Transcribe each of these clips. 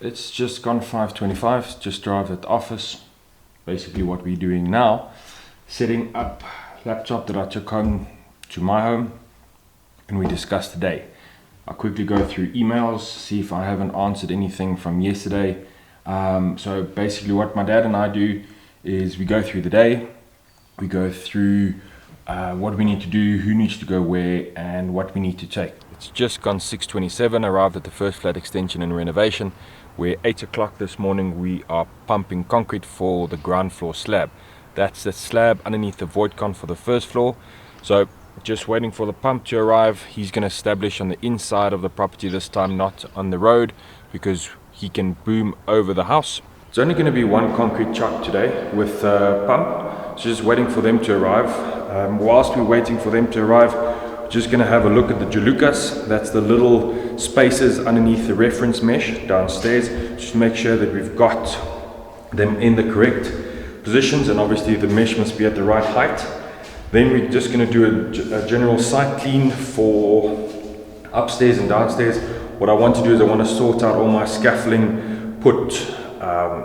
It's just gone 5:25, just arrived at the office. Basically what we're doing now, setting up laptop that I took home to my home, and we discuss today. I'll quickly go through emails, see if I haven't answered anything from yesterday. So basically what my dad and I do is we go through the day, we go through what we need to do, who needs to go where, and what we need to take. It's just gone 6:27, arrived at the first flat extension and renovation, where 8 o'clock this morning we are pumping concrete for the ground floor slab. That's the slab underneath the void con for the first floor. So just waiting for the pump to arrive. He's going to establish on the inside of the property this time, not on the road, because he can boom over the house. It's only going to be one concrete chuck today with a pump, so just waiting for them to arrive. Whilst we're waiting for them to arrive, we're just going to have a look at the jalukas. That's the little spaces underneath the reference mesh downstairs, just to make sure that we've got them in the correct positions, and obviously the mesh must be at the right height. Then we're just going to do a general site clean for upstairs and downstairs. What I want to do is I want to sort out all my scaffolding, put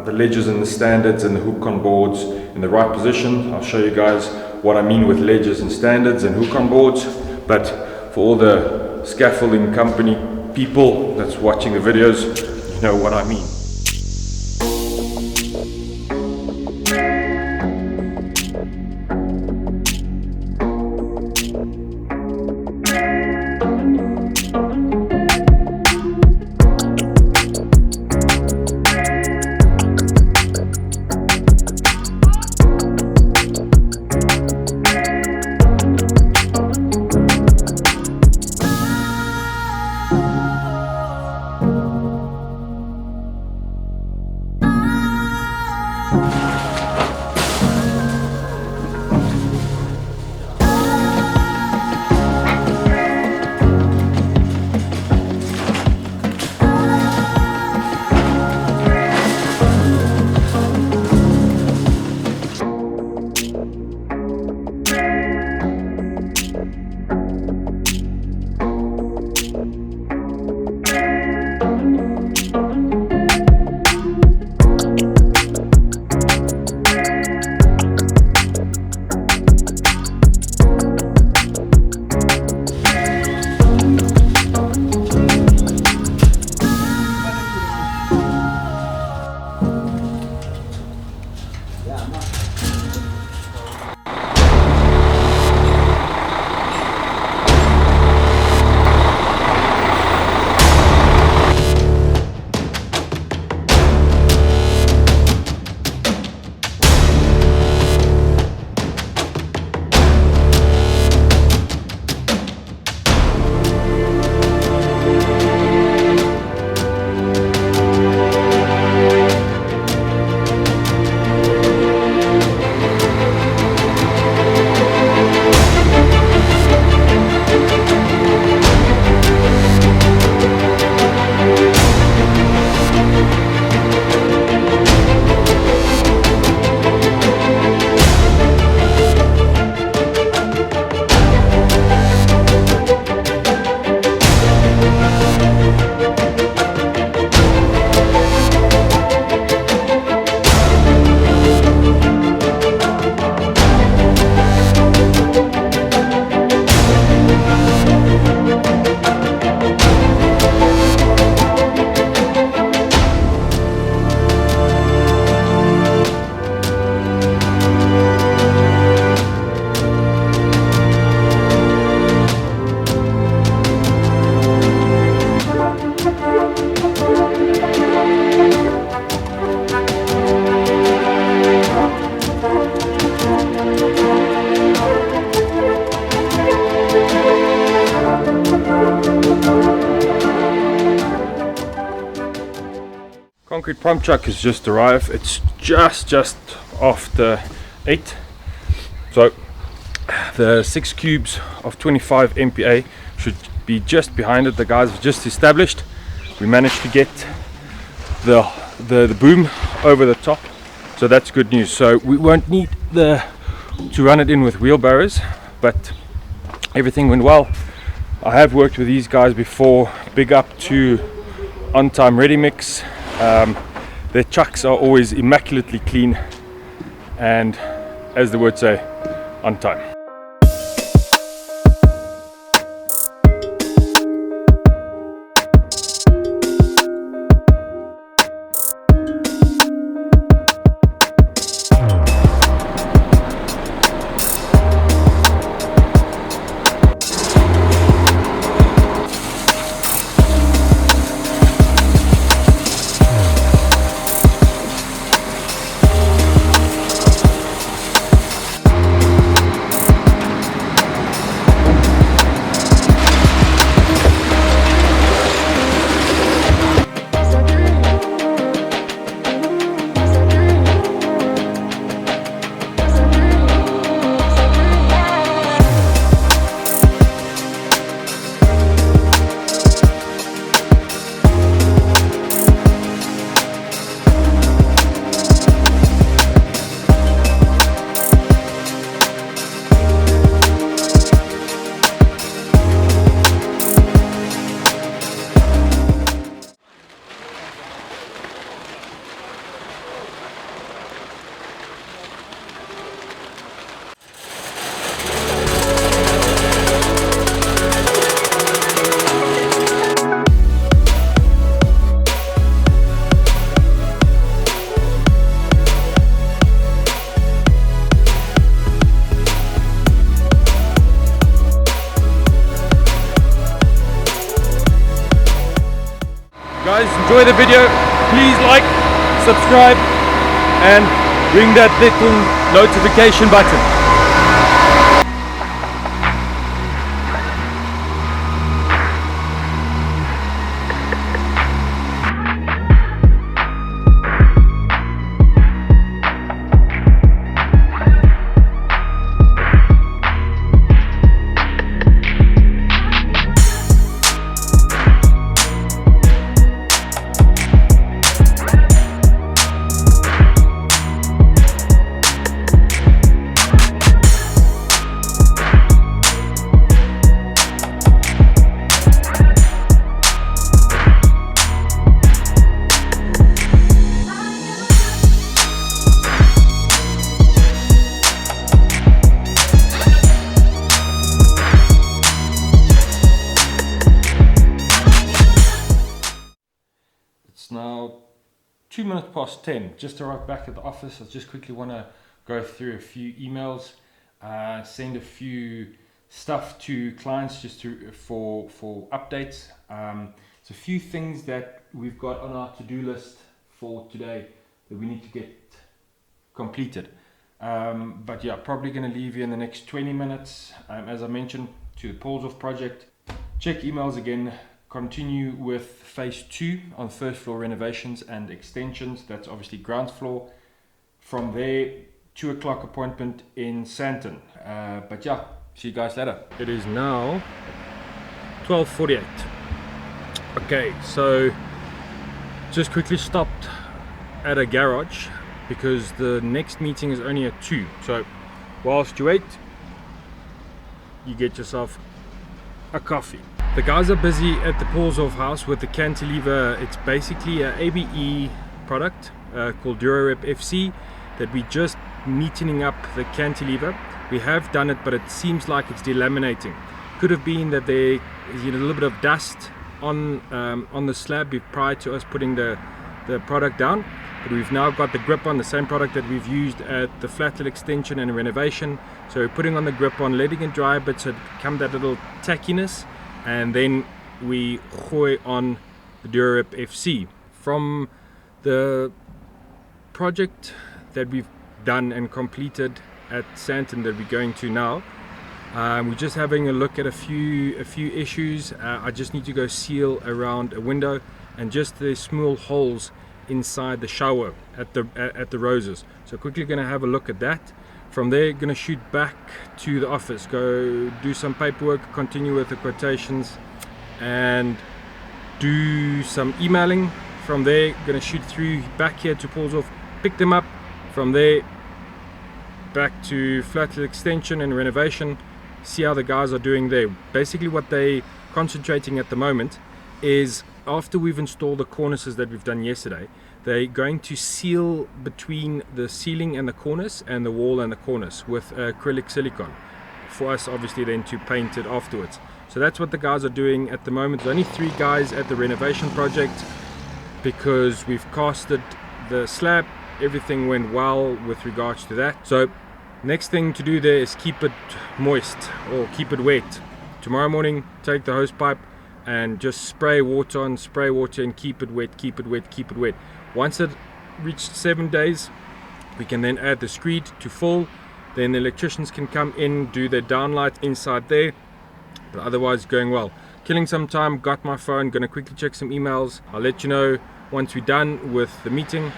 the ledges and the standards and the hook on boards in the right position. I'll show you guys what I mean with ledges and standards and hook on boards. But for all the scaffolding company people that's watching the videos, you know what I mean. Concrete pump truck has just arrived. It's just after 8. So the 6 cubes of 25 MPa should be just behind it. The guys have just established. We managed to get the boom over the top, so that's good news. So we won't need to run it in with wheelbarrows, but everything went well. I have worked with these guys before. Big up to On Time Ready Mix. Their trucks are always immaculately clean and, as the words say, on time. Guys, enjoy the video. Please like, subscribe, and ring that little notification button. It's now 2 minutes past 10. Just arrived back at the office. I just quickly want to go through a few emails, send a few stuff to clients just for updates. It's a few things that we've got on our to-do list for today that we need to get completed. But yeah, probably going to leave you in the next 20 minutes, as I mentioned, to the Paul's project. Check emails again. Continue with phase 2 on first floor renovations and extensions. That's obviously ground floor. From there, 2 o'clock appointment in Sandton. But yeah, see you guys later. It is now 12:48. Okay, so just quickly stopped at a garage because the next meeting is only at 2. So whilst you wait, you get yourself a coffee. The guys are busy at the Paul's house with the cantilever. It's basically a ABE product called DuraRep FC that we just neatening up the cantilever. We have done it, but it seems like it's delaminating. Could have been that there is a little bit of dust on the slab prior to us putting the product down. But we've now got the grip on, the same product that we've used at the flathead extension and renovation. So we're putting on the grip on, letting it dry a bit so it becomes that little tackiness. And then we gooi on the DuraRep FC. From the project that we've done and completed at Sandton that we're going to now, we're just having a look at a few issues. I just need to go seal around a window and just the small holes inside the shower at the roses. So quickly going to have a look at that. From there, going to shoot back to the office, go do some paperwork, continue with the quotations, and do some emailing. From there, going to shoot through back here to Paul's, pick them up. From there, back to flathead extension and renovation, see how the guys are doing there. Basically what they concentrating at the moment is after we've installed the cornices that we've done yesterday, they're going to seal between the ceiling and the cornice and the wall and the cornice with acrylic silicone for us obviously then to paint it afterwards. So that's what the guys are doing at the moment. There's only 3 guys at the renovation project because we've casted the slab. Everything went well with regards to that. So next thing to do there is keep it moist or keep it wet. Tomorrow morning, take the hose pipe and just spray water on, spray water and keep it wet, keep it wet, keep it wet. Once it reached 7 days, we can then add the screed to full. Then the electricians can come in, do their downlight inside there. But otherwise going well. Killing some time, got my phone, gonna quickly check some emails. I'll let you know once we're done with the meeting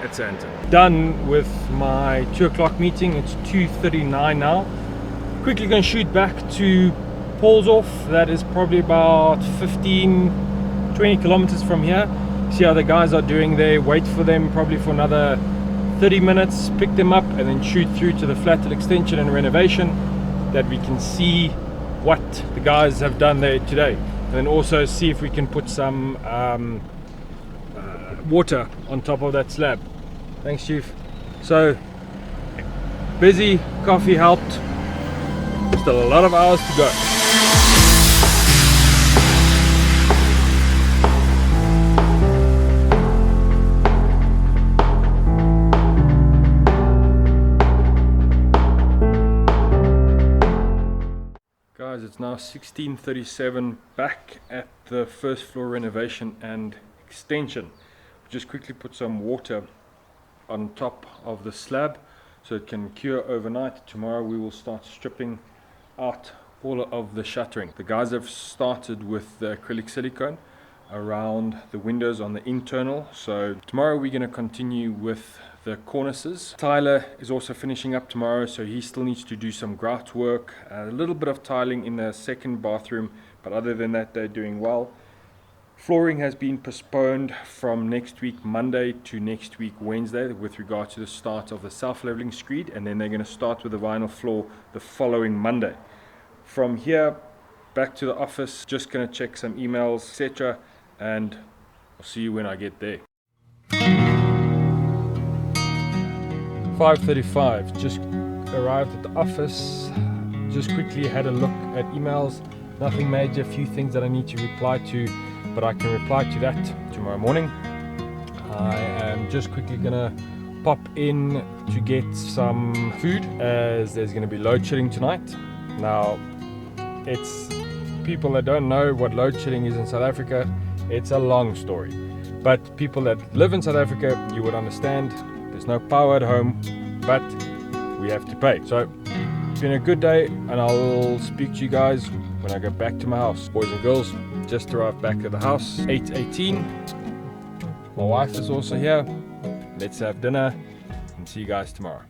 at Santa. Done with my 2 o'clock meeting. It's 2:39 now. Quickly gonna shoot back to Paulshof. That is probably about 15-20 kilometers from here. See how the guys are doing there, wait for them probably for another 30 minutes, pick them up and then shoot through to the flathead extension and renovation, that we can see what the guys have done there today, and then also see if we can put some water on top of that slab. Thanks, Chief. So busy, coffee helped, still a lot of hours to go. Guys, it's now 16:37, back at the first floor renovation and extension. Just quickly put some water on top of the slab so it can cure overnight. Tomorrow we will start stripping out all of the shuttering. The guys have started with the acrylic silicone around the windows on the internal, so tomorrow we're going to continue with the cornices. Tyler is also finishing up tomorrow, so he still needs to do some grout work, a little bit of tiling in the second bathroom, but other than that they're doing well. Flooring has been postponed from next week Monday to next week Wednesday with regard to the start of the self-leveling screed, and then they're going to start with the vinyl floor the following Monday. From here back to the office, just going to check some emails, etc., and I'll see you when I get there. 5:35, just arrived at the office, just quickly had a look at emails, nothing major, a few things that I need to reply to, but I can reply to that tomorrow morning. I am just quickly gonna pop in to get some food as there's gonna be load shedding tonight. Now, it's people that don't know what load shedding is in South Africa, it's a long story, but people that live in South Africa, you would understand. There's no power at home, but we have to pay. So it's been a good day, and I'll speak to you guys when I go back to my house. Boys and girls, just arrived back at the house, 8:18. My wife is also here. Let's have dinner and see you guys tomorrow.